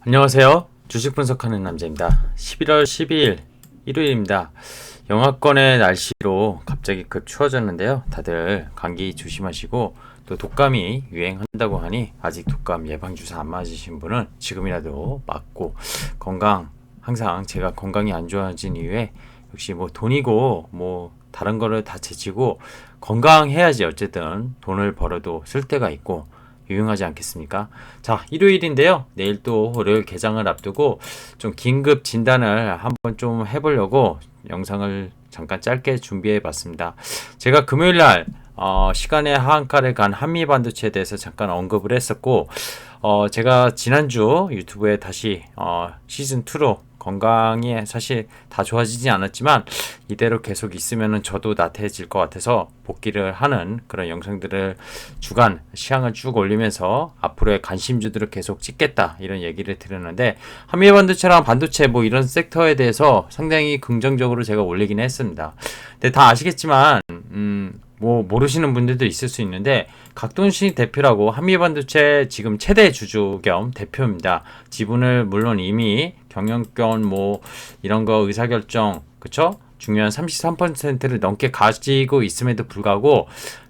안녕하세요. 주식 분석하는 남자입니다. 11월 12일 일요일입니다. 영하권의 날씨로 갑자기 급 추워졌는데요. 다들 감기 조심하시고 또 독감이 유행한다고 하니 아직 독감 예방주사 안 맞으신 분은 지금이라도 맞고 건강 항상 제가 건강이 안 좋아진 이유에 역시 뭐 돈이고 뭐 다른 거를 다 제치고 건강해야지 어쨌든 돈을 벌어도 쓸 데가 있고 유용하지 않겠습니까? 자, 일요일인데요. 내일 또 월요일 개장을 앞두고 좀 긴급 진단을 한번 좀 해보려고 영상을 잠깐 짧게 준비해 봤습니다. 제가 금요일 날 시간의 하한가를 간 한미반도체에 대해서 잠깐 언급을 했었고 제가 지난주 유튜브에 다시 시즌2로 건강이 사실 다 좋아지지 않았지만 이대로 계속 있으면 저도 나태해질 것 같아서 복귀를 하는 그런 영상들을 주간 시향을 쭉 올리면서 앞으로의 관심주들을 계속 찍겠다 이런 얘기를 드렸는데 한미반도체랑 반도체 뭐 이런 섹터에 대해서 상당히 긍정적으로 제가 올리긴 했습니다. 근데 다 아시겠지만 뭐 모르시는 분들도 있을 수 있는데 각동식 대표라고 한미반도체 지금 최대 주주 겸 대표입니다. 지분을 물론 이미 경영권 뭐 이런 거 의사결정 그쵸? 중요한 33%를 넘게 가지고 있음에도 불구하고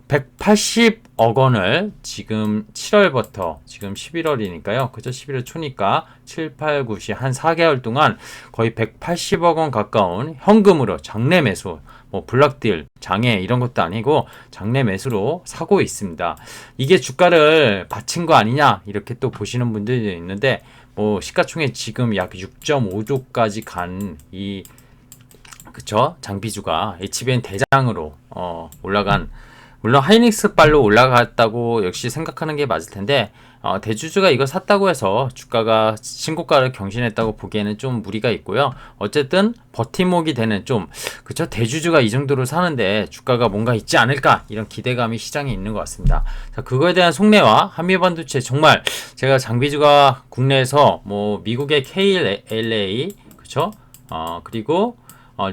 180억 원을 지금 7월부터 지금 11월이니까요. 그죠? 11월 초니까 7, 8, 9시 한 4개월 동안 거의 180억 원 가까운 현금으로 장내 매수 뭐 블락딜, 장애 이런 것도 아니고 장내 매수로 사고 있습니다. 이게 주가를 받친 거 아니냐 이렇게 또 보시는 분들도 있는데 뭐 시가총액 지금 약 6.5조까지 간 이 그쵸 장비주가 HBN 대장으로 올라간 물론 하이닉스 발로 올라갔다고 역시 생각하는 게 맞을 텐데 대주주가 이거 샀다고 해서 주가가 신고가를 경신했다고 보기에는 좀 무리가 있고요. 어쨌든 버팀목이 되는 좀 그쵸 대주주가 이 정도로 사는데 주가가 뭔가 있지 않을까 이런 기대감이 시장에 있는 것 같습니다. 자, 그거에 대한 속내와 한미반도체 정말 제가 장비주가 국내에서 뭐 미국의 KLA 그쵸 그리고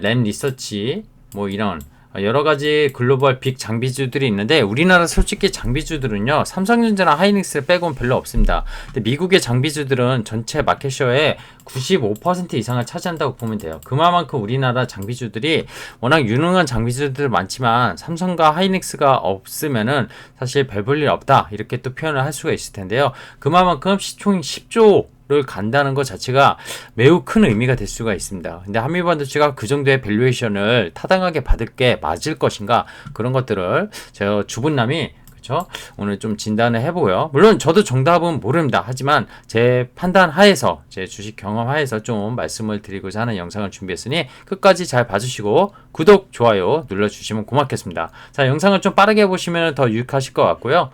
램 리서치 뭐 이런 여러 가지 글로벌 빅 장비주들이 있는데 우리나라 솔직히 장비주들은요 삼성전자나 하이닉스를 빼고는 별로 없습니다. 근데 미국의 장비주들은 전체 마켓셔의 95% 이상을 차지한다고 보면 돼요. 그만큼 우리나라 장비주들이 워낙 유능한 장비주들 많지만 삼성과 하이닉스가 없으면은 사실 별 볼 일 없다 이렇게 또 표현을 할 수가 있을 텐데요. 그만큼 시총 10조 를 간다는 것 자체가 매우 큰 의미가 될 수가 있습니다. 근데 한미반도체가 그 정도의 밸류에이션을 타당하게 받을 게 맞을 것인가 그런 것들을 저 주분남이 그쵸 오늘 좀 진단을 해보고요. 물론 저도 정답은 모릅니다. 하지만 제 판단 하에서 제 주식 경험 하에서 좀 말씀을 드리고자 하는 영상을 준비했으니 끝까지 잘 봐주시고 구독 좋아요 눌러주시면 고맙겠습니다. 자, 영상을 좀 빠르게 보시면 더 유익하실 것 같고요.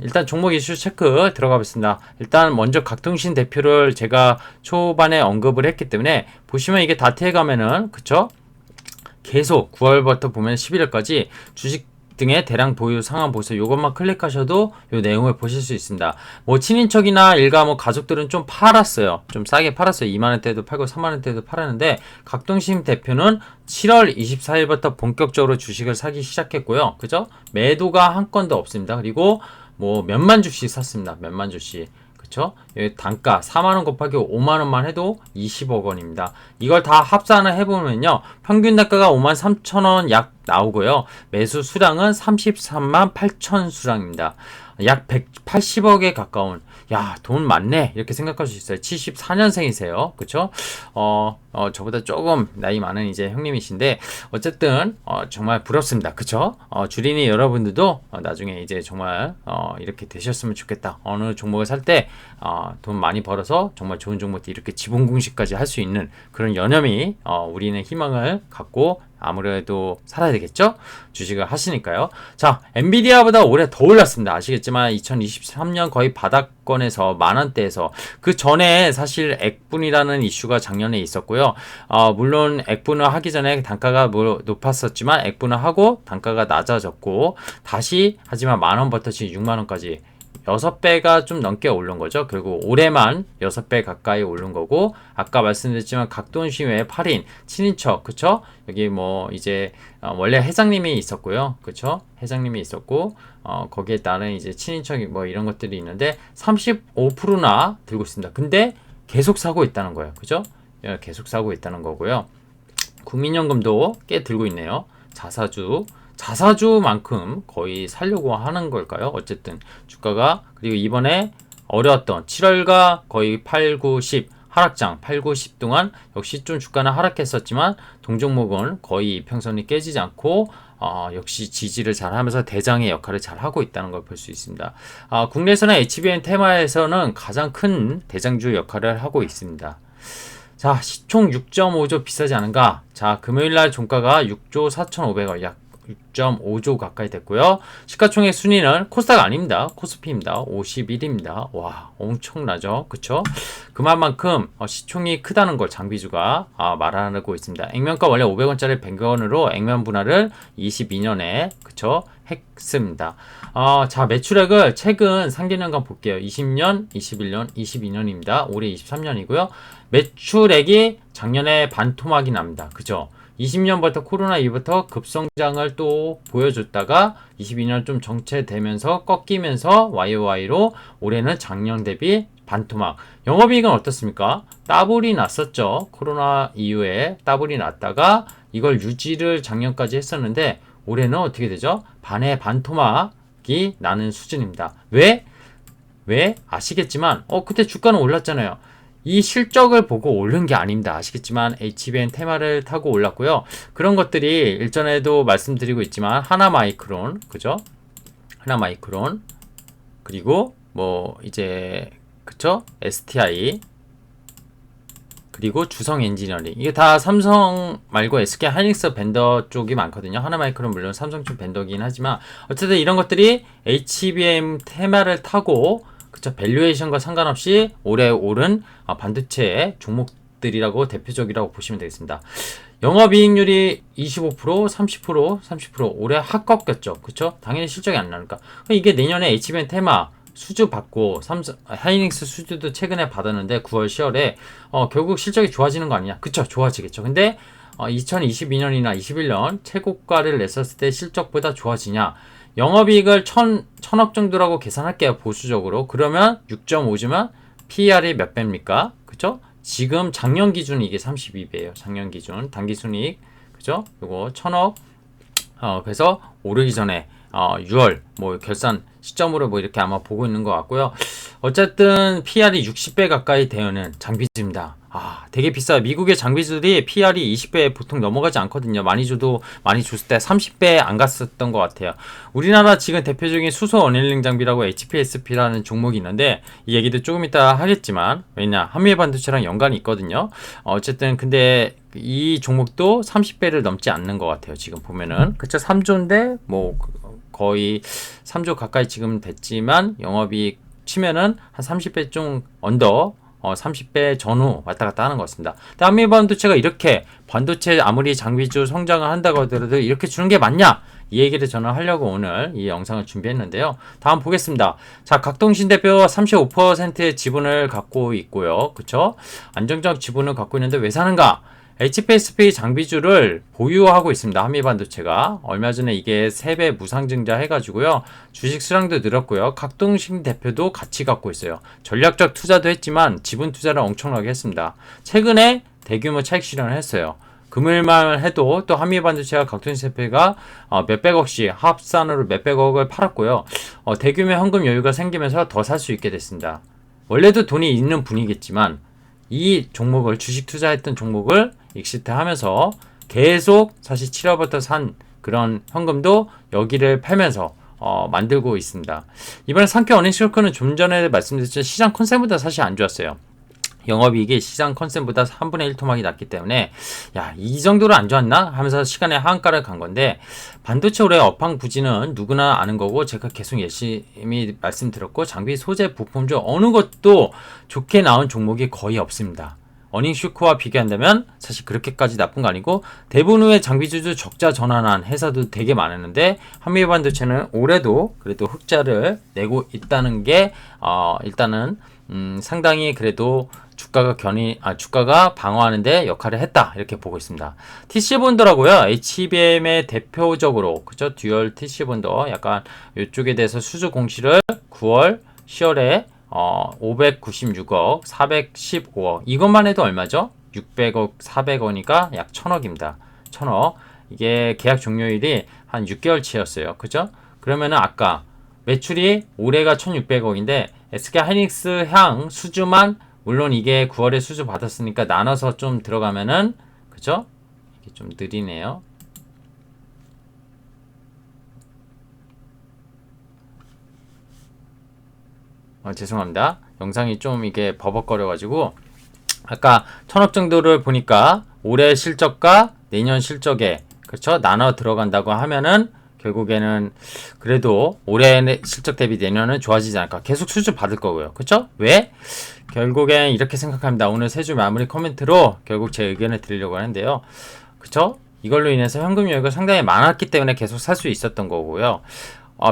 일단 종목 이슈 체크 들어가 보겠습니다. 일단 먼저 각통신 대표를 제가 초반에 언급을 했기 때문에 보시면 이게 다트에 가면은 그쵸? 계속 9월부터 보면 11월까지 주식 등의 대량 보유 상황 보세요. 요것만 클릭하셔도 요 내용을 보실 수 있습니다. 뭐 친인척이나 일가 뭐 가족들은 좀 팔았어요. 좀 싸게 팔았어요. 2만원대도 팔고 3만원대도 팔았는데 각동신 대표는 7월 24일부터 본격적으로 주식을 사기 시작했고요. 그죠? 매도가 한 건도 없습니다. 그리고 뭐 몇만 주씩 샀습니다. 몇만 주씩. 그쵸? 여기 단가 4만원 곱하기 5만원만 해도 20억 원입니다. 이걸 다 합산을 해보면요. 평균 단가가 53,000원 약 나오고요. 매수 수량은 33만 8천 수량입니다. 약 180억에 가까운 야, 돈 많네 이렇게 생각할 수 있어요. 74년생이세요. 그쵸? 저보다 조금 나이 많은 이제 형님이신데 어쨌든 정말 부럽습니다. 그쵸? 주린이 여러분들도 나중에 이제 정말 이렇게 되셨으면 좋겠다. 어느 종목을 살 때 돈 많이 벌어서 정말 좋은 종목들 이렇게 지분 공시까지 할 수 있는 그런 여념이 우리는 희망을 갖고 아무래도 살아야 되겠죠? 주식을 하시니까요. 자, 엔비디아보다 올해 더 올랐습니다. 아시겠지만 2023년 거의 바닥권에서 만원대에서 그 전에 사실 액분이라는 이슈가 작년에 있었고요. 물론 액분을 하기 전에 단가가 높았었지만 액분을 하고 단가가 낮아졌고 다시 하지만 만원부터 지금 6만원까지 6배가 좀 넘게 오른 거죠. 그리고 올해만 6배 가까이 오른 거고 아까 말씀드렸지만 각돈신 외에 8인 친인척 그쵸? 여기 뭐 이제 원래 회장님이 있었고요. 그쵸? 회장님이 있었고 거기에 따른 이제 친인척이 뭐 이런 것들이 있는데 35%나 들고 있습니다. 근데 계속 사고 있다는 거예요. 그죠? 예, 계속 사고 있다는 거고요. 국민연금도 꽤 들고 있네요. 자사주만큼 거의 살려고 하는 걸까요? 어쨌든 주가가, 그리고 이번에 어려웠던 7월과 거의 8, 9, 10 하락장 8, 9, 10 동안 역시 좀 주가는 하락했었지만 동종목은 거의 이평선이 깨지지 않고 역시 지지를 잘하면서 대장의 역할을 잘하고 있다는 걸 볼 수 있습니다. 국내에서는 HBM 테마에서는 가장 큰 대장주 역할을 하고 있습니다. 자, 시총 6.5조 비싸지 않은가? 자, 금요일날 종가가 6조 4,500원, 약 6.5조 가까이 됐고요. 시가총액 순위는 코스닥 아닙니다. 코스피입니다. 51입니다. 와, 엄청나죠? 그쵸? 그만큼 시총이 크다는 걸 장비주가 말하고 있습니다. 액면가 원래 500원짜리 100원으로 액면 분할을 22년에 그쵸? 했습니다. 자, 매출액을 최근 상계년간 볼게요. 20년, 21년, 22년입니다. 올해 23년이고요. 매출액이 작년에 반토막이 납니다. 그죠? 20년부터 코로나 이후부터 급성장을 또 보여줬다가 22년 좀 정체되면서 꺾이면서 YOY로 올해는 작년 대비 반토막. 영업이익은 어떻습니까? 따블이 났었죠. 코로나 이후에 따블이 났다가 이걸 유지를 작년까지 했었는데 올해는 어떻게 되죠? 반의 반토막이 나는 수준입니다. 왜? 아시겠지만 그때 주가는 올랐잖아요. 이 실적을 보고 오른 게 아닙니다. 아시겠지만 HBM 테마를 타고 올랐고요. 그런 것들이 일전에도 말씀드리고 있지만 하나마이크론, 그죠? 하나마이크론, 그리고 뭐 이제 그쵸? STI, 그리고 주성 엔지니어링. 이게 다 삼성 말고 SK 하이닉스 벤더 쪽이 많거든요. 하나마이크론 물론 삼성 쪽 벤더긴 하지만 어쨌든 이런 것들이 HBM 테마를 타고 그쵸, 밸류에이션과 상관없이 올해 오른 반도체 종목들이라고 대표적이라고 보시면 되겠습니다. 영업이익률이 25%, 30% 올해 확 꺾였죠. 그쵸? 당연히 실적이 안 나니까. 이게 내년에 HBM 테마 수주 받고 삼성 하이닉스 수주도 최근에 받았는데 9월, 10월에 결국 실적이 좋아지는 거 아니냐? 그쵸? 좋아지겠죠. 근데 2022년이나 21년 최고가를 냈었을 때 실적보다 좋아지냐? 영업이익을 1000억 정도라고 계산할게요. 보수적으로. 그러면 6.5주면 PER이 몇 배입니까? 그쵸? 지금 작년 기준 이게 32배예요. 작년 기준 단기순이익. 그죠? 요거 1000억. 그래서 오르기 전에 6월 뭐 결산 시점으로 뭐 이렇게 아마 보고 있는 것 같고요. 어쨌든 PR이 60배 가까이 되는 장비주입니다. 되게 비싸요. 미국의 장비주들이 PR이 20배 보통 넘어가지 않거든요. 많이 줬을 때 30배 안 갔었던 것 같아요. 우리나라 지금 대표적인 수소 어닐링 장비라고 HPSP라는 종목이 있는데 이 얘기도 조금 이따 하겠지만 왜냐 한미일 반도체랑 연관이 있거든요. 어쨌든 근데 이 종목도 30배를 넘지 않는 것 같아요. 지금 보면은 그쵸 3조인데 뭐 거의 3조 가까이 지금 됐지만 영업이익 치면은 한 30배 좀 언더 30배 전후 왔다 갔다 하는 것 같습니다. 한미일 반도체가 이렇게 반도체 아무리 장비주 성장을 한다고 하더라도 이렇게 주는 게 맞냐? 이 얘기를 저는 하려고 오늘 이 영상을 준비했는데요. 다음 보겠습니다. 자, 각동신 대표 35%의 지분을 갖고 있고요. 그쵸? 안정적 지분을 갖고 있는데 왜 사는가? HPSP 장비주를 보유하고 있습니다. 한미반도체가. 얼마 전에 이게 3배 무상증자 해가지고요. 주식 수량도 늘었고요. 각동신 대표도 같이 갖고 있어요. 전략적 투자도 했지만 지분 투자를 엄청나게 했습니다. 최근에 대규모 차익 실현을 했어요. 금일만 해도 또 한미반도체와 각동신 대표가 몇백억씩 합산으로 몇백억을 팔았고요. 대규모 현금 여유가 생기면서 더 살 수 있게 됐습니다. 원래도 돈이 있는 분이겠지만 이 종목을 주식 투자했던 종목을 익시트하면서 계속 사실 7월부터 산 그런 현금도 여기를 팔면서 만들고 있습니다. 이번에 상표 어닝쇼크는 좀 전에 말씀드렸지만 시장 컨셉보다 사실 안 좋았어요. 영업이익이 시장 컨셉보다 3분의 1 토막이 났기 때문에 이 정도로 안 좋았나 하면서 시간에 하한가를 간 건데 반도체 올해 업황 부진은 누구나 아는 거고 제가 계속 열심히 말씀드렸고 장비 소재 부품 중 어느 것도 좋게 나온 종목이 거의 없습니다. 어닝쇼크와 비교한다면 사실 그렇게까지 나쁜 거 아니고 대부분의 장비주도 적자 전환한 회사도 되게 많았는데 한미반도체는 올해도 그래도 흑자를 내고 있다는 게 일단은 상당히 그래도 주가가 방어하는데 역할을 했다 이렇게 보고 있습니다. TC본더라고요. HBM의 대표적으로 그죠? 듀얼 TC본더 약간 이쪽에 대해서 수주 공시를 9월, 10월에 596억, 415억. 이것만 해도 얼마죠? 600억, 400억이니까 약 1000억입니다. 1000억. 이게 계약 종료일이 한 6개월치였어요. 그죠? 그러면은 아까 매출이 올해가 1600억인데 SK 하이닉스 향 수주만 물론 이게 9월에 수주 받았으니까 나눠서 좀 들어가면은 그죠? 이게 좀 느리네요. 죄송합니다. 영상이 좀 이게 버벅거려가지고 아까 1000억 정도를 보니까 올해 실적과 내년 실적에 그렇죠? 나눠 들어간다고 하면은 결국에는 그래도 올해 실적 대비 내년은 좋아지지 않을까. 계속 수주 받을 거고요. 그렇죠? 왜? 결국엔 이렇게 생각합니다. 오늘 세 줄 마무리 코멘트로 결국 제 의견을 드리려고 하는데요. 그렇죠? 이걸로 인해서 현금 여유가 상당히 많았기 때문에 계속 살 수 있었던 거고요.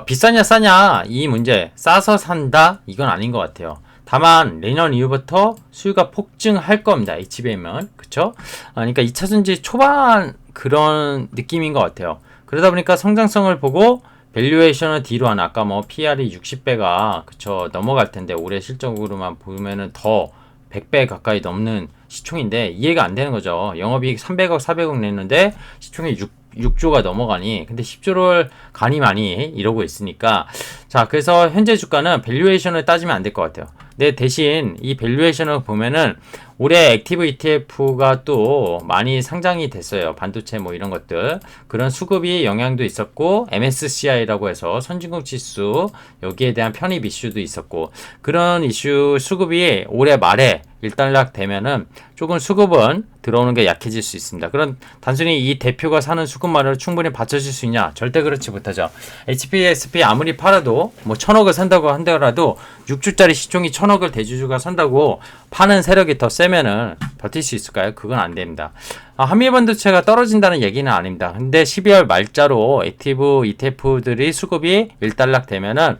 비싸냐 싸냐 이 문제 싸서 산다 이건 아닌 것 같아요. 다만 내년 이후부터 수요가 폭증할 겁니다. HBM은 그쵸? 그러니까 2차 전지 초반 그런 느낌인 것 같아요. 그러다 보니까 성장성을 보고 밸류에이션을 뒤로 하나 아까 뭐 PR이 60배가 그쵸 넘어갈 텐데 올해 실적으로만 보면은 더 100배 가까이 넘는 시총인데 이해가 안 되는 거죠. 영업이익 300억 400억 냈는데 시총이 6조가 넘어가니 근데 10조를 가니 많이 이러고 있으니까 자 그래서 현재 주가는 밸류에이션을 따지면 안 될 것 같아요. 근데 대신 이 밸류에이션을 보면은 올해 액티브 ETF가 또 많이 상장이 됐어요. 반도체 뭐 이런 것들 그런 수급이 영향도 있었고 MSCI라고 해서 선진국 지수 여기에 대한 편입 이슈도 있었고 그런 이슈 수급이 올해 말에 일단락 되면은 조금 수급은 들어오는 게 약해질 수 있습니다. 그런 단순히 이 대표가 사는 수급만으로 충분히 받쳐줄 수 있냐? 절대 그렇지 못하죠. HPSP 아무리 팔아도 뭐 1000억을 산다고 한다라도 6주짜리 시총이 1000억을 대주주가 산다고 파는 세력이 더 세면은 버틸 수 있을까요? 그건 안 됩니다. 한미반도체가 떨어진다는 얘기는 아닙니다. 근데 12월 말자로 액티브 ETF들이 수급이 일단락 되면은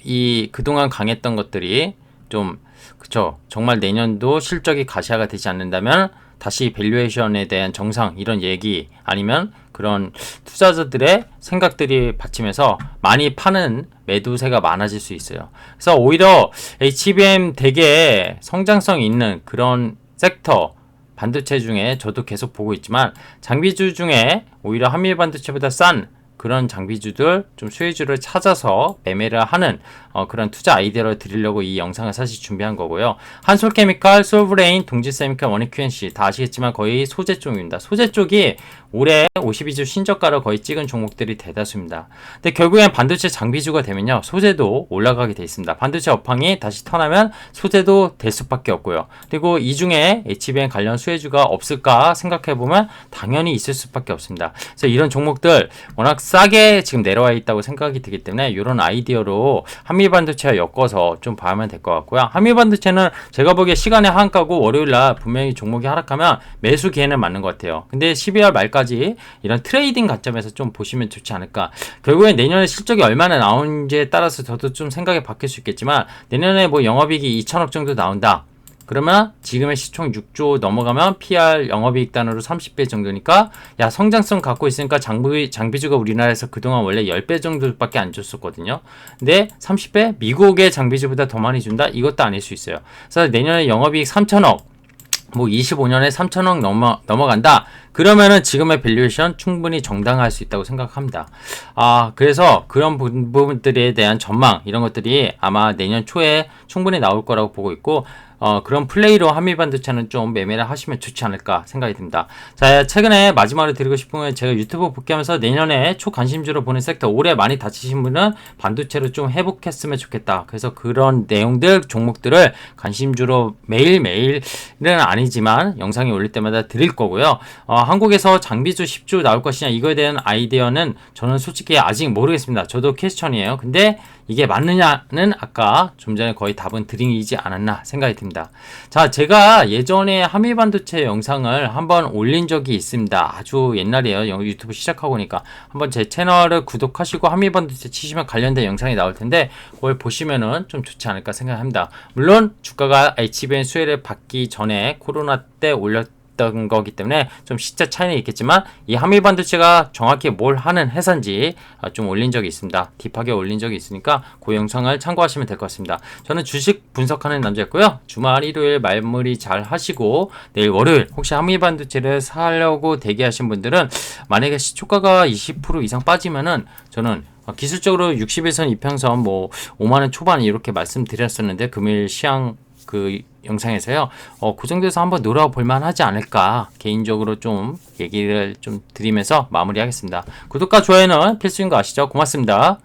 이 그동안 강했던 것들이 좀 그쵸 정말 내년도 실적이 가시화가 되지 않는다면 다시 밸류에이션에 대한 정상 이런 얘기 아니면 그런 투자자들의 생각들이 받치면서 많이 파는 매도세가 많아질 수 있어요. 그래서 오히려 HBM 되게 성장성 있는 그런 섹터 반도체 중에 저도 계속 보고 있지만 장비주 중에 오히려 한미 반도체보다 싼 그런 장비주들 좀 수혜주를 찾아서 매매를 하는 그런 투자 아이디어를 드리려고 이 영상을 사실 준비한 거고요. 한솔케미칼, 솔브레인, 동지세미칼, 원익QNC 다 아시겠지만 거의 소재 쪽입니다. 소재 쪽이 올해 52주 신저가를 거의 찍은 종목들이 대다수입니다. 근데 결국엔 반도체 장비주가 되면요. 소재도 올라가게 돼 있습니다. 반도체 업황이 다시 턴하면 소재도 될 수밖에 없고요. 그리고 이 중에 HBM 관련 수혜주가 없을까 생각해보면 당연히 있을 수밖에 없습니다. 그래서 이런 종목들 워낙 싸게 지금 내려와 있다고 생각이 들기 때문에 이런 아이디어로 한미반도체와 엮어서 좀 봐야만 될 것 같고요. 한미반도체는 제가 보기에 시간의 한가고 월요일날 분명히 종목이 하락하면 매수 기회는 맞는 것 같아요. 근데 12월 말까지 이런 트레이딩 관점에서 좀 보시면 좋지 않을까. 결국엔 내년에 실적이 얼마나 나오는지에 따라서 저도 좀 생각이 바뀔 수 있겠지만 내년에 뭐 영업이익이 2천억 정도 나온다. 그러면 지금의 시총 6조 넘어가면 PR 영업이익 단으로 30배 정도니까 야 성장성 갖고 있으니까 장비주가 우리나라에서 그동안 원래 10배 정도밖에 안 줬었거든요. 근데 30배? 미국의 장비주보다 더 많이 준다? 이것도 아닐 수 있어요. 그래서 내년에 영업이익 3천억 뭐 25년에 3천억 넘어간다. 그러면은 지금의 밸류에이션 충분히 정당화할 수 있다고 생각합니다. 그래서 그런 부분들에 대한 전망 이런 것들이 아마 내년 초에 충분히 나올 거라고 보고 있고 그런 플레이로 한미반도체는 좀 매매를 하시면 좋지 않을까 생각이 듭니다. 자, 최근에 마지막으로 드리고 싶은 건 제가 유튜브 복귀하면서 내년에 초관심주로 보는 섹터 올해 많이 다치신 분은 반도체로 좀 회복했으면 좋겠다. 그래서 그런 내용들 종목들을 관심주로 매일매일은 아니지만 영상이 올릴 때마다 드릴 거고요. 한국에서 장비주 10주 나올 것이냐 이거에 대한 아이디어는 저는 솔직히 아직 모르겠습니다. 저도 퀘스천이에요. 근데 이게 맞느냐는 아까 좀 전에 거의 답은 드리지 않았나 생각이 듭니다. 자, 제가 예전에 한미반도체 영상을 한번 올린 적이 있습니다. 아주 옛날이에요. 유튜브 시작하고니까 한번 제 채널을 구독하시고 한미반도체 치시면 관련된 영상이 나올 텐데 그걸 보시면은 좀 좋지 않을까 생각합니다. 물론 주가가 HBM 수혜를 받기 전에 코로나 때 올렸 있던 거기 때문에 좀 시차 차이는 있겠지만 이 한미 반도체가 정확히 뭘 하는 회사인지 좀 올린 적이 있습니다. 딥하게 올린 적이 있으니까 그 영상을 참고하시면 될 것 같습니다. 저는 주식 분석하는 남자였고요. 주말 일요일 마무리 잘 하시고 내일 월요일 혹시 한미 반도체를 사려고 대기하신 분들은 만약에 시초가가 20% 이상 빠지면은 저는 기술적으로 60일선 이평선 뭐 5만원 초반 이렇게 말씀드렸었는데 금일 시향 그 영상에서요. 그 정도에서 한번 놀아볼 만하지 않을까 개인적으로 좀 얘기를 좀 드리면서 마무리하겠습니다. 구독과 좋아요는 필수인 거 아시죠? 고맙습니다.